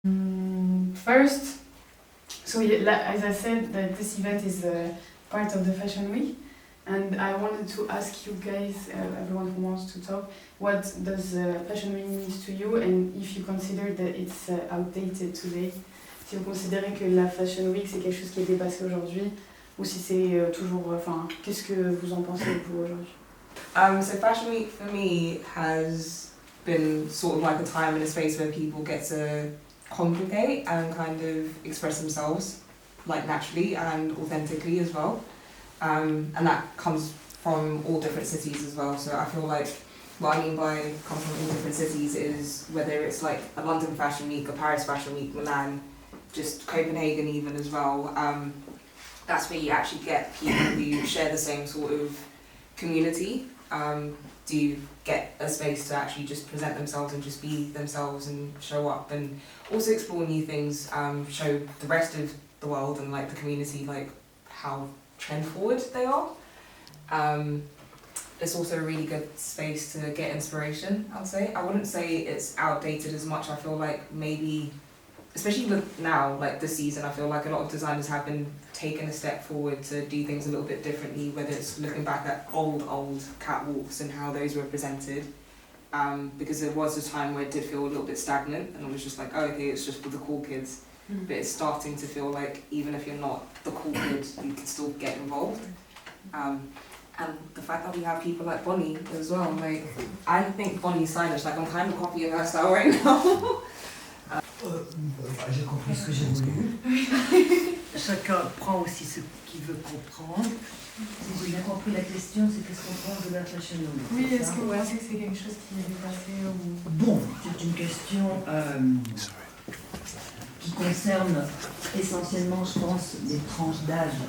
First, so as I said, that this event is part of the Fashion Week, and I wanted to ask you guys, everyone who wants to talk, what does Fashion Week mean to you, and if you consider that it's outdated today. Si vous considérez que la Fashion Week c'est quelque chose qui est dépassé aujourd'hui, ou si c'est toujours, enfin, qu'est-ce que vous en pensez vous aujourd'hui? So Fashion Week for me has been sort of like a time and a space where people get to congregate and kind of express themselves like naturally and authentically as well. And that comes from all different cities as well. So I feel like what I mean by come from all different cities is whether it's like a London Fashion Week, a Paris Fashion Week, Milan, just Copenhagen even as well. That's where you actually get people who share the same sort of community. Do get a space to actually just present themselves and just be themselves and show up and also explore new things, show the rest of the world and like the community like how trend forward they are. It's also a really good space to get inspiration, I'd say. I wouldn't say it's outdated as much. I feel like maybe, especially with now, like this season, I feel like a lot of designers have been taking a step forward to do things a little bit differently, whether it's looking back at old catwalks and how those were presented. Because there was a time where it did feel a little bit stagnant and it was just like, oh, okay, it's just for the cool kids. But it's starting to feel like even if you're not the cool kid, you can still get involved. And the fact that we have people like Bonnie as well, like, I think Bonnie's stylish, like I'm kind of copying her style right now. J'ai compris ce que j'ai voulu. Chacun prend aussi ce qu'il veut comprendre. Si j'ai bien compris, la question c'est qu'est-ce qu'on pense de la Fashion Week. Oui, est-ce que c'est quelque chose qui est dépassé ou... Bon, c'est une question qui concerne essentiellement, je pense, les tranches d'âge.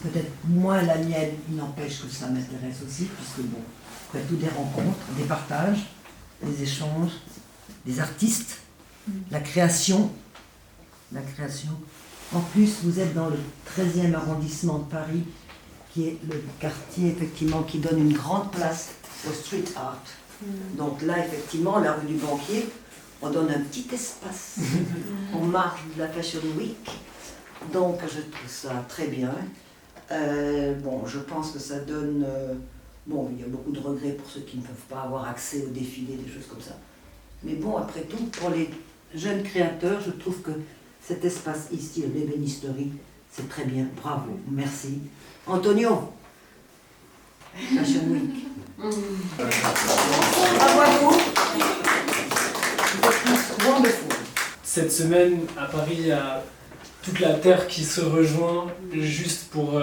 Peut-être moins la mienne, il n'empêche que ça m'intéresse aussi, puisque bon, après tout des rencontres, des partages, des échanges, des artistes, la création. En plus, vous êtes dans le 13e arrondissement de Paris, qui est le quartier effectivement qui donne une grande place au street art. Donc là, effectivement, la rue du Banquier, on donne un petit espace en marge de la Fashion Week. Donc je trouve ça très bien. Bon, je pense que ça donne... bon, il y a beaucoup de regrets pour ceux qui ne peuvent pas avoir accès au défilé, des choses comme ça. Mais bon, après tout, pour les jeunes créateurs, je trouve que cet espace ici, l'ébénisterie, c'est très bien. Bravo, merci. Antonio, Fashion Week. Bravo à vous. Vous êtes tous wonderful. Cette semaine, à Paris, il y a toute la Terre qui se rejoint juste pour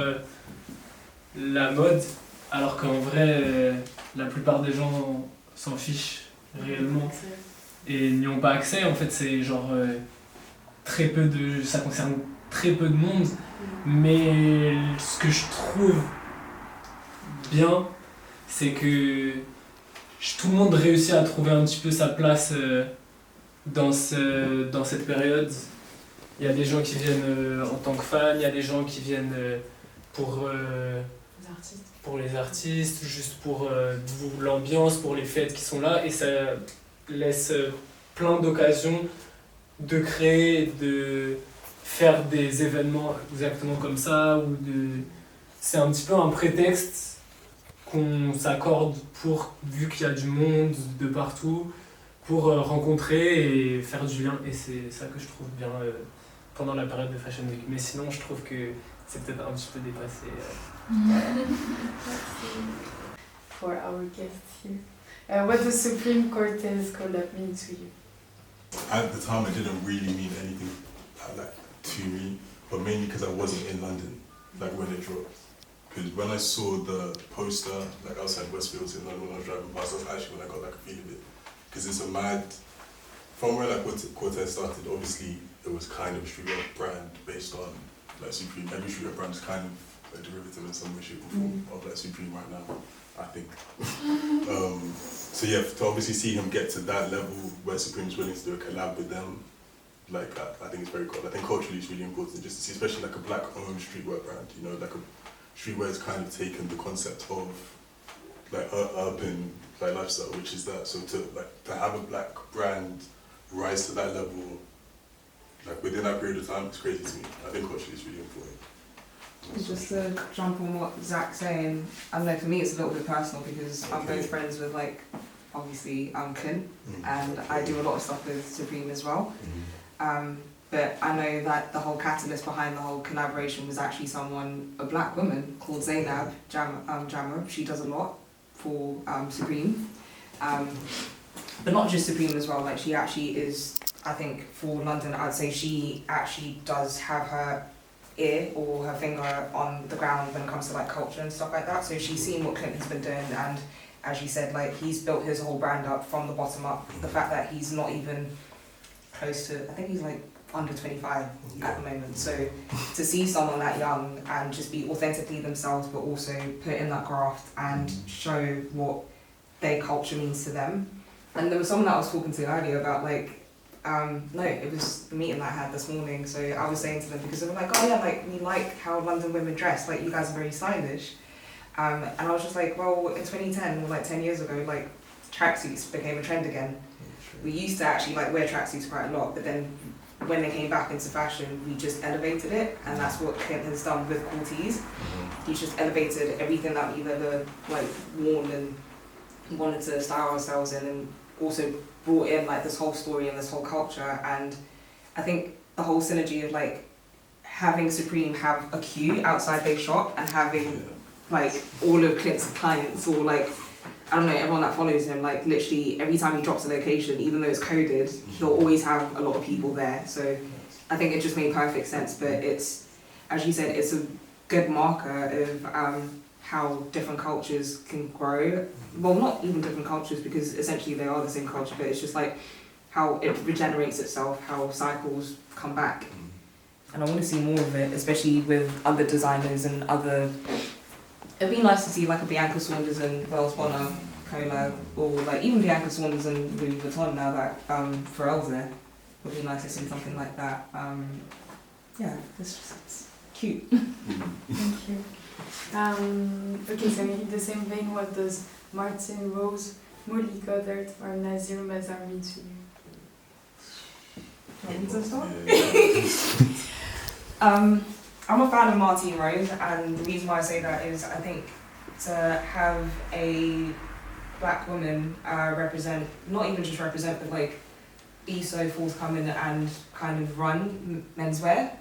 la mode, alors qu'en vrai, la plupart des gens s'en fichent réellement et n'y ont pas accès. En fait, c'est genre très peu de... ça concerne très peu de monde, mais ce que je trouve bien, c'est que tout le monde réussit à trouver un petit peu sa place dans cette période. Il y a des gens qui viennent en tant que fans, il y a des gens qui viennent pour les artistes, juste pour l'ambiance, pour les fêtes qui sont là, et ça laisse plein d'occasions de créer, de faire des événements exactement comme ça, c'est un petit peu un prétexte qu'on s'accorde pour, vu qu'il y a du monde de partout, pour rencontrer et faire du lien, et c'est ça que je trouve bien pendant la période de Fashion Week. Mais sinon, je trouve que c'est peut-être un petit peu dépassé. For our guests here, what does Supreme Cortez collab mean to you? At the time, it didn't really mean anything like to me, but mainly because I wasn't in London, like when it dropped. Because when I saw the poster, like outside Westfields in London when I was driving past, that's actually when I got like a feel of it. Because it's a mad, from where like Cortez started, obviously it was kind of a streetwear brand based on like Supreme. Every streetwear brand is kind of a derivative in some way, shape or form of like Supreme right now, I think. So yeah, to obviously see him get to that level where Supreme's willing to do a collab with them, like I think it's very cool. I think culturally it's really important just to see, especially like a black-owned streetwear brand, you know, like a streetwear has kind of taken the concept of like urban like lifestyle, which is that. So to have a black brand rise to that level, like within that period of time, it's crazy to me. I think culture is really important. Just to jump on what Zack's saying, I don't know, for me it's a little bit personal because I'm Okay. both friends with, like, obviously Clint, Mm. and I do a lot of stuff with Supreme as well. Mm. But I know that the whole catalyst behind the whole collaboration was actually someone, a black woman called Zainab Jammer. She does a lot for Supreme. But not just Supreme as well, like she actually is, I think for London, I'd say she actually does have her ear or her finger on the ground when it comes to like culture and stuff like that. So she's seen what Clint has been doing, and as you said, like he's built his whole brand up from the bottom up. The fact that he's not even close to, I think he's like under 25 at the moment. So to see someone that young and just be authentically themselves, but also put in that graft and show what their culture means to them. And there was someone that I was talking to earlier about like, no, it was the meeting that I had this morning. So I was saying to them, because they were like, oh yeah, like we like how London women dress, like you guys are very stylish. And I was just like, well, in 2010, or like 10 years ago, like tracksuits became a trend again. We used to actually like wear tracksuits quite a lot, but then when they came back into fashion, we just elevated it, and that's what Clint has done with Cortez. He's just elevated everything that we've ever like worn and wanted to style ourselves in, and also brought in like this whole story and this whole culture. And I think the whole synergy of like having Supreme have a queue outside their shop and having like all of Clint's clients, or like I don't know, everyone that follows him, like literally every time he drops a location, even though it's coded, he'll always have a lot of people there. So I think it just made perfect sense. But it's, as you said, it's a good marker of how different cultures can grow. Well, not even different cultures, because essentially they are the same culture, but it's just like how it regenerates itself, how cycles come back. And I want to see more of it, especially with other designers and other... It'd be nice to see like a Bianca Saunders and Wells Bonner collab, or like even Bianca Saunders and Louis Vuitton now that Pharrell's there. It would be nice to see something like that. Yeah, it's cute. Thank you. Okay, so in the same vein, what does Martin Rose, Molly Goddard, or Nazir Mazar mean to you? Want me to start? I'm a fan of Martine Rose, and the reason why I say that is I think to have a black woman represent, not even just represent, but like be so forthcoming and kind of run menswear.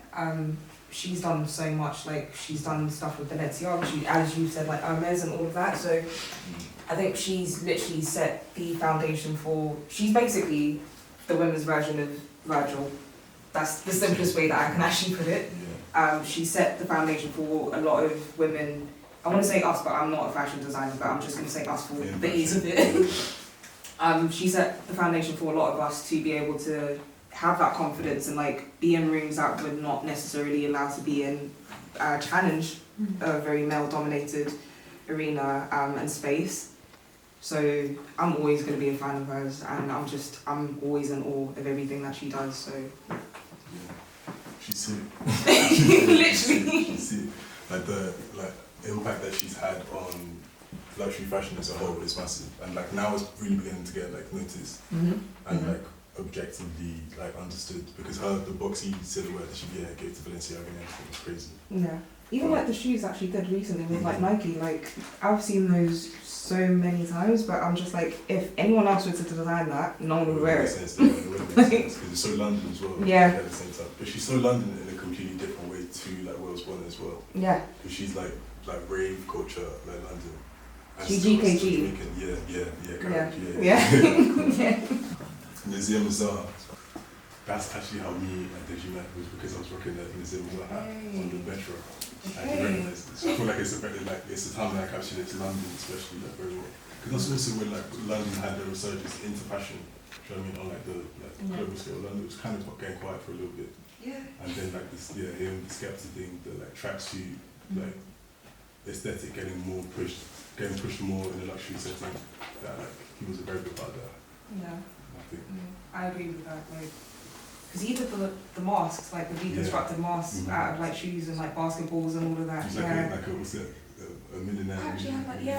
She's done so much, like she's done stuff with Balenciaga, as you said, like Hermes and all of that. So I think she's literally set the foundation for, she's basically the women's version of Virgil. That's the simplest way that I can actually put it. She set the foundation for a lot of women. I want to say us, but I'm not a fashion designer, but I'm just going to say us for the ease of it. She set the foundation for a lot of us to be able to have that confidence and like be in rooms that we're not necessarily allowed to be in, challenge a very male-dominated arena and space. So I'm always going to be a fan of hers, and I'm always in awe of everything that she does. So. She's sick. Literally. She's sick. Like the impact that she's had on luxury fashion as a whole is massive, and like now it's really beginning to get like noticed and like objectively like understood, because the boxy silhouette that she gave to Balenciaga and everything was crazy. Yeah. Even like the shoes that she did recently with like Nike, like I've seen those so many times, but I'm just like, if anyone else were to design that, no one would wear it. It wouldn't make sense, because it's so London as well. Yeah. At the same time, but she's so London in a completely different way to like Wells Bonner as well. Yeah. Because she's like rave culture like London. And She's still GKG. Jamaican. Yeah. Yeah. Museum Bazaar. That's actually how me and Deji met, was because I was working at Museum Bazaar on the metro. And he recognised this. I feel like it's a time that I captured it to London, especially like very well. Because that's also when like London had a resurgence into fashion. Do you know what I mean? On like the global scale, London was kind of getting quiet for a little bit. Yeah. And then like this, him, the Skepta thing, the like tracksuit, like aesthetic getting pushed more in a luxury setting. That like he was a very big part of that. Yeah. I think. I agree with that. Like, because he did the masks, like the deconstructed masks out of like shoes and like basketballs and all of that. He's a millionaire. I actually had like, I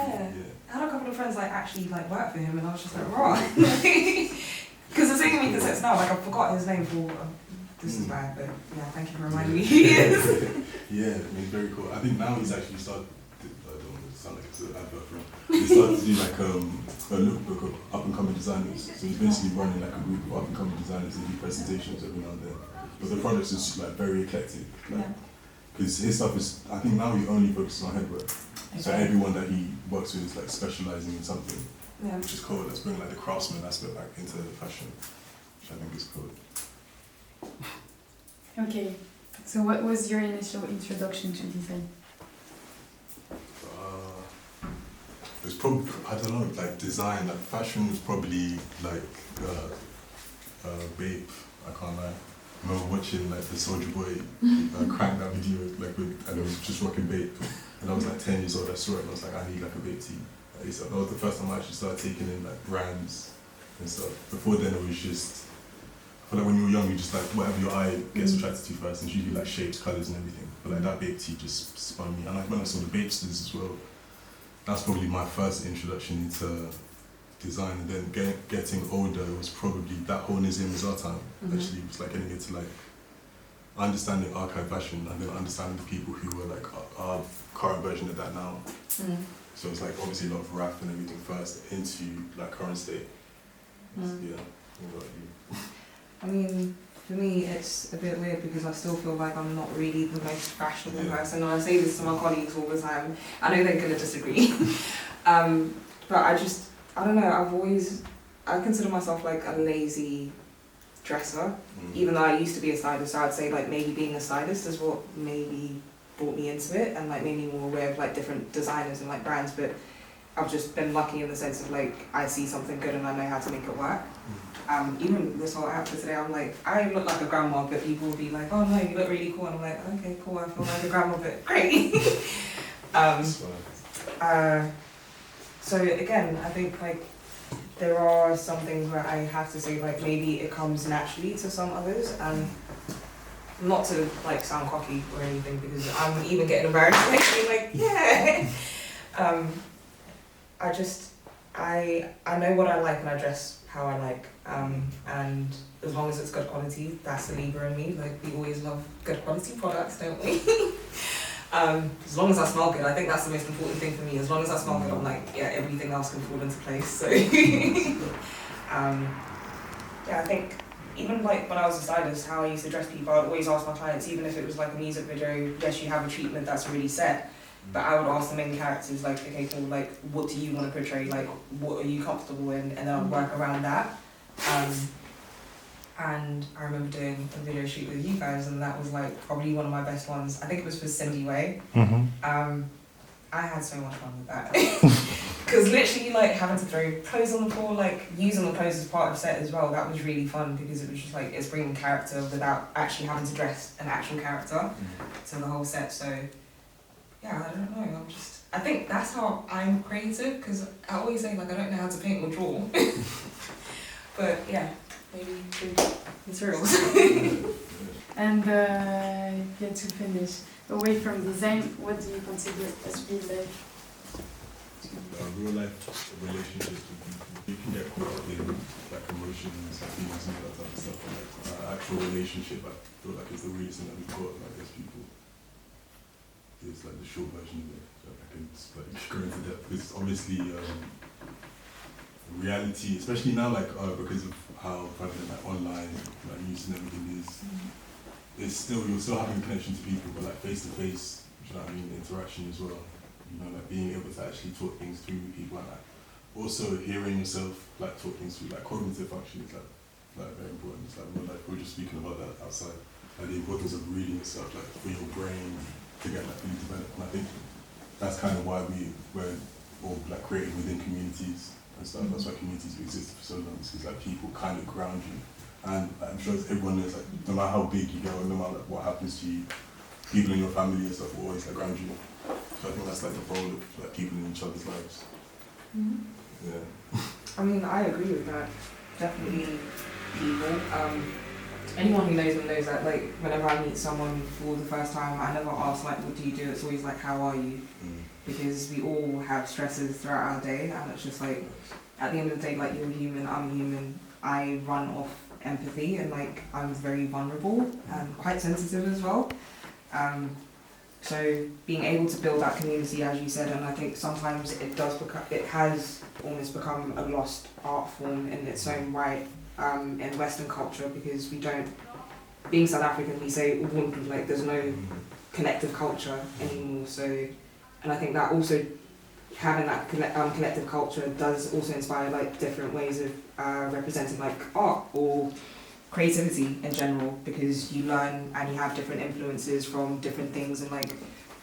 had a couple of friends like actually like work for him, and I was just like, right. Because singing me cassettes now. Like I forgot his name for. This is bad, but yeah, thank you for reminding me. He is. Yeah, I mean, very cool. I think now he's actually started. I don't want to sound like it's an advert for him. He started to do like a lookbook of up and coming designers. So he's basically running like a group of up and coming designers and do presentations every now and then. But the project is like very eclectic. Like, because his stuff is, I think now he only focuses on headwear. Okay. So everyone that he works with is like specializing in something, which is cool. Let's bring like the craftsman aspect back into fashion, which I think is cool. Okay, so what was your initial introduction to design? It was probably, I don't know, like design, like fashion was probably like Bape, I can't lie. I remember watching like the Soulja Boy crank that video, like and it was just rocking Bape. And I was like 10 years old, I saw it and I was like, I need like a Bape tee. That was the first time I actually started taking in like brands and stuff. Before then it was just, I feel like when you were young, you just like, whatever your eye gets attracted to first, and it's usually like shapes, colours and everything. But like that Bape tee just spun me. And like when I saw the Bapesters as well, that's probably my first introduction into design. And then getting older, it was probably that whole Nizam Mazar time. Actually, it was like getting into like understanding archive fashion and then understanding the people who were like our current version of that now. So it's like obviously a lot of rap and everything first into like current state. Yeah. What about you? I mean, for me, it's a bit weird because I still feel like I'm not really the most fashionable person. And I say this to my colleagues all the time. I know they're going to disagree. But I don't know, I consider myself like a lazy dresser. Even though I used to be a stylist, so I'd say like maybe being a stylist is what maybe brought me into it and like made me more aware of like different designers and like brands. But I've just been lucky in the sense of like I see something good and I know how to make it work. Even this whole outfit today, I'm like, I look like a grandma, but people will be like, oh no, you look really cool. And I'm like, okay, cool, I feel like a grandma, but great. So again, I think like there are some things where I have to say like maybe it comes naturally to some others, and not to like sound cocky or anything because I'm even getting embarrassed like being like, yeah. I know what I like and I dress how I like, and as long as it's good quality, that's the lever in me. Like we always love good quality products, don't we? As long as I smell good, I think that's the most important thing for me. As long as I smell good, I'm like, yeah, everything else can fall into place. So, yeah, I think even like when I was a stylist, how I used to dress people, I'd always ask my clients, even if it was like a music video, yes, you have a treatment that's really set, but I would ask the main characters, like, okay, cool, like, what do you want to portray? Like, what are you comfortable in? And then I'd work around that. And I remember doing a video shoot with you guys, and that was like probably one of my best ones. I think it was for Cindy Way. I had so much fun with that. Because literally like having to throw clothes on the floor, like using the clothes as part of set as well, that was really fun because it was just like, it's bringing character without actually having to dress an actual character to the whole set. So yeah, I don't know, I think that's how I'm creative, because I always say like I don't know how to paint or draw. But yeah. Maybe good materials. And to finish, away from design, what do you consider as real life? Real life relationships with people. You can get caught up in like emotions, feelings, and that type of stuff. But like actual relationship, I feel like it's the realest thing that we've got. Like as people, it's like the short version of it. So I can just like go into depth because obviously. Reality, especially now, like because of how prevalent like online, like news and everything is, it's still you're still having a connection to people, but like face to face, you know what I mean, interaction as well. You know, like being able to actually talk things through with people, and like also hearing yourself like talk things through, like cognitive function is like very important. It's like we were just speaking about that outside, like the importance of reading yourself, like for your brain to get like fully developed. And I think that's kind of why we're all like created within communities. And stuff. That's why communities have existed for so long, because like people kind of ground you, and I'm sure everyone knows like no matter how big you go, no matter like, what happens to you, people in your family and stuff will always like ground you. So I think that's like the role of like people in each other's lives. Yeah. I mean, I agree with that. Definitely people. Anyone who knows me knows that like whenever I meet someone for the first time, I never ask like what do you do. It's always like how are you. Because we all have stresses throughout our day, and it's just like, at the end of the day, like you're human, I'm human, I run off empathy and like I'm very vulnerable and quite sensitive as well. So being able to build that community, as you said, and I think sometimes it has almost become a lost art form in its own right in Western culture, because we don't, being South African, we say like there's no collective culture anymore. So, and I think that also having that collective culture does also inspire like different ways of representing like art or creativity in general, because you learn and you have different influences from different things, and like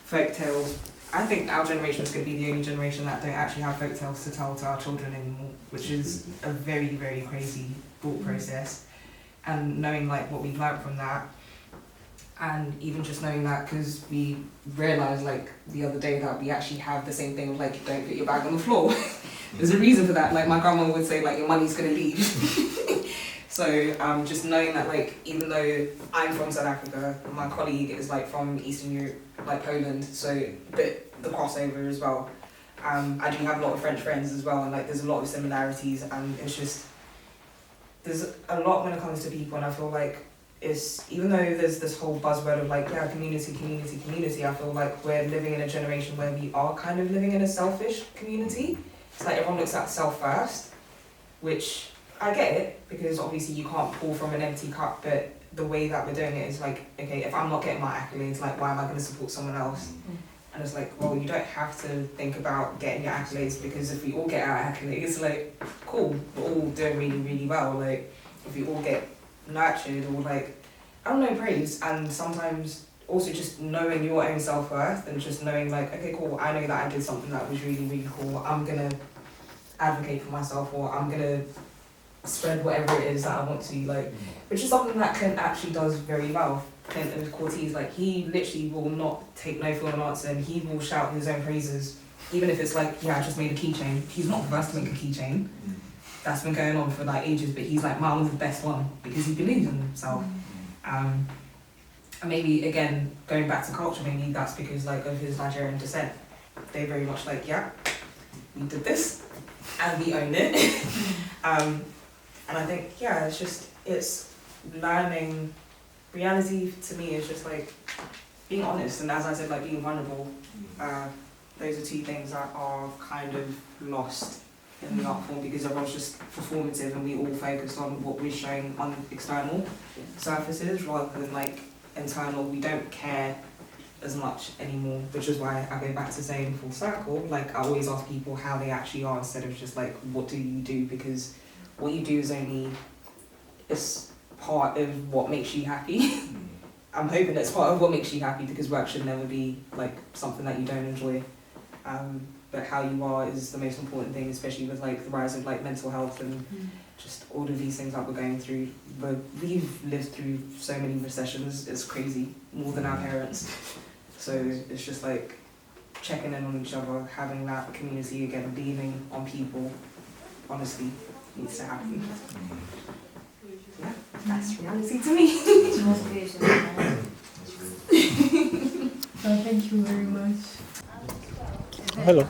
folk tales. I think our generation is going to be the only generation that don't actually have folk tales to tell to our children anymore, which is a very, very crazy thought process. And knowing like what we've learned from that, and even just knowing that, because we realised like the other day that we actually have the same thing of like, don't put your bag on the floor. There's a reason for that. Like my grandma would say like, your money's going to leave. So just knowing that like, even though I'm from South Africa, my colleague is like from Eastern Europe, like Poland, so the crossover as well. I do have a lot of French friends as well, and like there's a lot of similarities, and it's just, there's a lot when it comes to people, and I feel like it's, even though there's this whole buzzword of like, yeah, community, community, community, I feel like we're living in a generation where we are kind of living in a selfish community. It's like everyone looks at self first, which I get it, because obviously you can't pour from an empty cup, but the way that we're doing it is like, okay, if I'm not getting my accolades, like why am I going to support someone else? And it's like, well, you don't have to think about getting your accolades, because if we all get our accolades, like, cool, we're all doing really, really well. Like, if we all get nurtured or like, I don't know, praise, and sometimes also just knowing your own self-worth and just knowing like, okay, cool, I know that I did something that was really, really cool, I'm gonna advocate for myself, or I'm gonna spread whatever it is that I want to, like, which is something that Clint actually does very well. Clint of Cortez, like, he literally will not take no for an answer, and he will shout his own praises, even if it's like, yeah, I just made a keychain. He's not the first to make a keychain. That's been going on for like ages, but he's like, mine was the best one, because he believes in himself. And maybe again, going back to culture, maybe that's because like of his Nigerian descent. They're very much like, yeah, we did this, and we own it. And I think, yeah, it's learning. Reality to me is just like being honest, and as I said, like being vulnerable. Those are two things that are kind of lost in the art form, because everyone's just performative, and we all focus on what we're showing on external surfaces rather than like internal. We don't care as much anymore, which is why I go back to saying full circle, like I always ask people how they actually are, instead of just like, what do you do? Because what you do is only, it's part of what makes you happy. I'm hoping it's part of what makes you happy, because work should never be like something that you don't enjoy. But how you are is the most important thing, especially with like the rise of like mental health and just all of these things that we're going through. But we've lived through so many recessions, it's crazy, more than our parents. So it's just like checking in on each other, having that community again, leaning on people, honestly, needs to happen. Yeah, that's reality to me. It's motivation. Thank you very much. Hello.